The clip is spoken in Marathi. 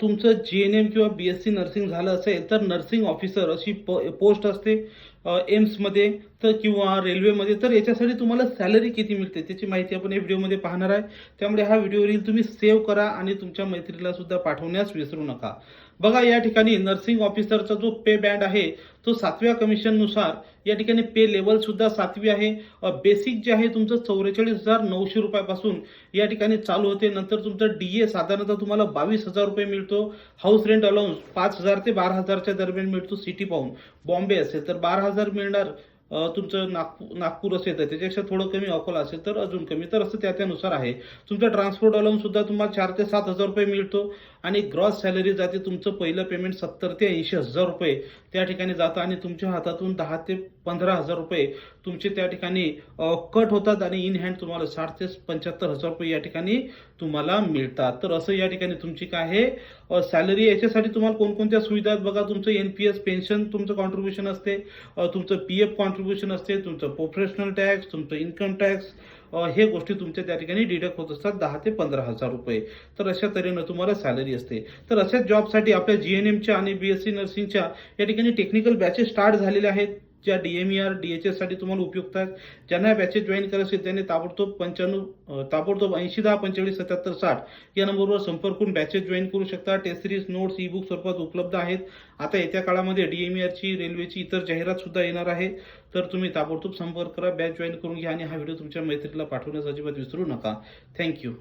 तुमचं GNM किंवा BSc नर्सिंग झालं असेल तर नर्सिंग ऑफिसर अशी पोस्ट असते एम्समध्ये तर किंवा रेल्वेमध्ये. तर याच्यासाठी तुम्हाला सॅलरी किती मिळते त्याची माहिती आपण या व्हिडिओमध्ये पाहणार आहे. त्यामुळे हा व्हिडिओ रील तुम्ही सेव्ह करा आणि तुमच्या मैत्रिणीला सुद्धा पाठवण्यास विसरू नका. बघा, या ठिकाणी नर्सिंग ऑफिसरचा जो पे बँड आहे तो 7व्या कमिशननुसार या ठिकाणी पे लेवल सुद्धा 7वी आहे. बेसिक जे आहे तुमचं 44,900 रुपयापासून या ठिकाणी चालू होते. नंतर तुमचं DA साधारणतः तुम्हाला 22,000 रुपये मिळतो. हाऊस रेंट अलाउन्स 5,000 ते 12,000च्या दरम्यान मिळतो सिटी पाहून. बॉम्बे असेल तर 12,000 मिळणार. तुमचं नागपूर असेल तर त्याच्यापेक्षा थोडं कमी, अकोला असेल तर अजून कमी. तर असं त्यानुसार आहे. तुमचा ट्रान्सपोर्ट अलाउन्स सुद्धा तुम्हाला 4 ते 7,000 रुपये मिळतो आणि ग्रॉस सॅलरी जाते. तुमचं पहिलं पेमेंट 70 ते 80,000 रुपये त्या ठिकाणी जातं आणि तुमच्या हातातून 10 ते 15,000 रुपये तुमचे त्या ठिकाणी कट होतात आणि इन हँड तुम्हाला 60 ते 75,000 रुपये या ठिकाणी तुम्हाला मिळतात. तर असं या ठिकाणी तुमची काय आहे सॅलरी. याच्यासाठी तुम्हाला कोणकोणत्या सुविधा आहेत बघा. तुमचं NPS पेन्शन तुमचं कॉन्ट्रीब्युशन असते, तुमचं PF कॉन्ट्रीब्युशन असते, तुमचं प्रोफेशनल टॅक्स, तुमचं इन्कम टॅक्स, हे गोष्टी तुमच्या त्या ठिकाणी डिडक्ट होत असतात 10 ते 15,000 रुपये. तर अशा तऱ्हेनं तुम्हाला सॅलरी असते. तर अशाच जॉबसाठी आपल्या GNMच्या आणि BSc नर्सिंगच्या या ठिकाणी टेक्निकल बॅचेस स्टार्ट झालेल्या आहेत ज्या DMER DHS साठी तुम्हाला उपयुक्त आहेत. ज्यांना बॅचेस जॉईन करायचे असेल त्यांनी ताबडतोब 80 10 45 77 60 या नंबरवर संपर्क करून बॅचेस जॉईन करू शकता. Test series notes e book स्वरूपात उपलब्ध आहेत. आता येत्या काळामध्ये DMERची रेल्वेची इतर जाहिरात सुद्धा येणार आहे. तर तुम्ही ताबडतोब संपर्क करा, बॅच जॉईन करून घ्या आणि हा व्हिडिओ तुमच्या मैत्रिणीला पाठवण्यास अजिबात विसरू नका. थँक्यू.